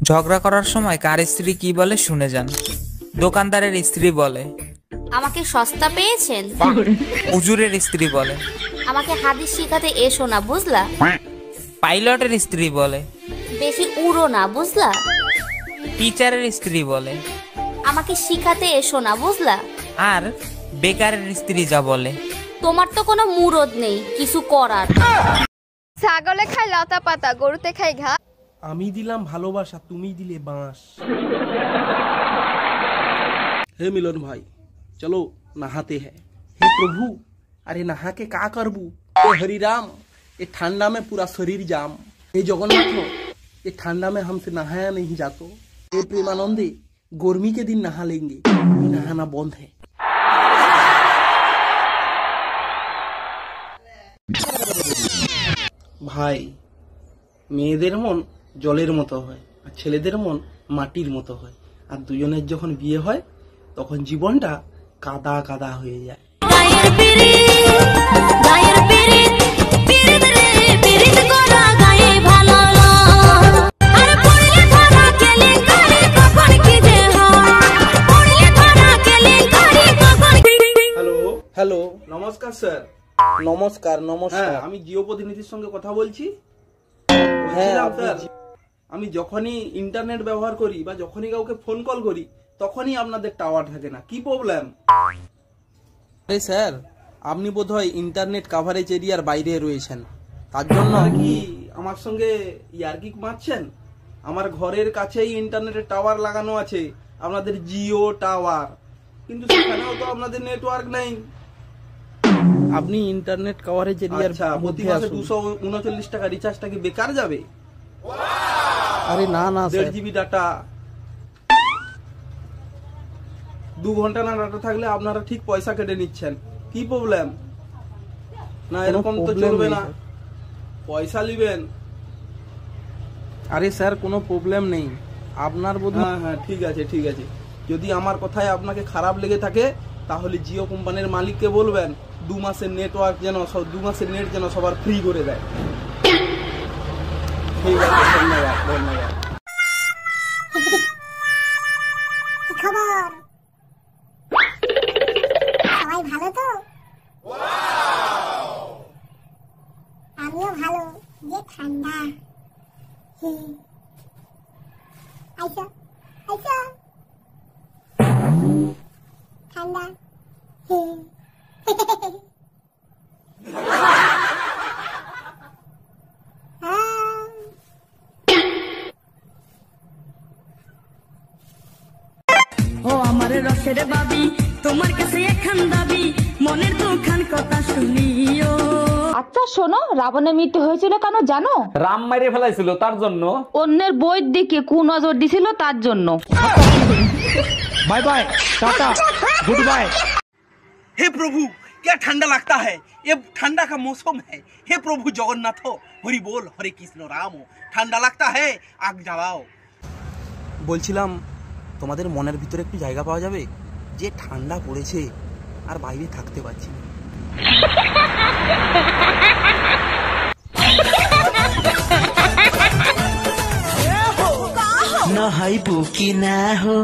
ঝগড়া করার সময় কার স্ত্রী কি বলে শুনে যান। দোকানদারের স্ত্রী বলে, আমাকে সস্তা পেয়েছেন। হুজুরের স্ত্রী বলে, আমাকে হাদিস শিখাতে এসো না, বুঝলা? পাইলটের স্ত্রী বলে, বেশি উড়ো না, বুঝলা? টিচারের স্ত্রী বলে, আমাকে শিখাতে এসো না, বুঝলা? আর বেকারের স্ত্রী যা বলে, তোমার তো কোনো মুরদ নেই কিছু করার। ছাগলে খায় লতা পাতা, গরুতে খায় ঘাস। আমি দিলাম ভালোবাসা, তুমি দিলে বাঁশ। हे मिलन भाई, चलो नहाते हैं। हे प्रभु, अरे नहा के का करबू? हे हरि राम, ये ठंडा में पूरा शरीर जाम। हे जगन्नाथ, ये ठंडा में हमसे नहाया नहीं जातो। हे प्रेमानंदे, गर्मी के दिन नहा लेंगे, नहाना बंद है। ভাই, মেয়েদের মন জলের মতো হয় আর ছেলেদের মন মাটির মতো হয়, আর দুজনের যখন বিয়ে হয় তখন জীবনটা কাদা কাদা হয়ে যায়। হ্যালো হ্যালো, নমস্কার স্যার। নমস্কার নমস্কার, আমি জিও প্রতিনিধির সঙ্গে কথা বলছি। হ্যাঁ স্যার, আমি যখনই ইন্টারনেট ব্যবহার করি বা যখনই কাউকে ফোন কল করি তখনই আপনাদের টাওয়ার থাকে না, কি প্রবলেম? আরে স্যার, আপনি বোধহয় ইন্টারনেট কাভারেজ এরিয়ার বাইরে রয়েছেন, তার জন্য কি আমার সঙ্গে ইয়ার্কি মারছেন? আমার ঘরের কাছেই ইন্টারনেটের টাওয়ার লাগানো আছে, আপনাদের জিও টাওয়ার, কিন্তু সেখানেও তো আপনাদের নেটওয়ার্ক নেই। আপনি ইন্টারনেট কভারেজ এরিয়ার প্রতি মাসে 239 টাকা রিচার্জটা কি বেকার যাবে? আরে না না, 1.5 জিবি ডাটা, 2 ঘন্টা না ডাটা থাকলে আপনারা ঠিক পয়সা কেটে নিচ্ছেন, কি প্রবলেম? না এরকম তো চলবে না, পয়সা নেবেন। আরে স্যার, কোনো প্রবলেম নেই আপনার বোধহয়। হ্যাঁ হ্যাঁ, ঠিক আছে ঠিক আছে, যদি আমার কথায় আপনাকে খারাপ লেগে থাকে তাহলে জিও কোম্পানির মালিককে বলবেন 2 মাসের নেটওয়ার্ক যেন 2 মাসের নেট যেন সবার ফ্রি করে দেয়। ঠিক আছে, ধন্যবাদ ধন্যবাদ। খবর সবাই ভালো তো? আমিও ভালো, যে ঠান্ডা। আইসা আইসা ঠান্ডা। ও আমারে রসের বাবি, তোমার কাছে একখান দাবি, মনের দুখান কথা শুনিও। আচ্ছা শোনো, রাবণের মৃত্যু হয়েছিল কেন জানো? রাম মাইরে ফেলাইছিল তার জন্য। অন্যের বইয়ের দিকে কুনজর দিছিল তার জন্য। Bye bye, tata, goodbye. हे प्रभु, क्या ठंडा लगता है, ये ठंडा का मौसम है। हे प्रभु जगन्नाथ, हरि बोल, हरे कृष्ण राम। ঠান্ডা লাগতা है, আগ জ্বালাও। বলছিলাম তোমাদের মনের ভিতরে একটু জায়গা পাওয়া যাবে? যে ঠান্ডা পড়েছে আর বাইরে থাকতে পারছি না। नहाइबू कि ना हो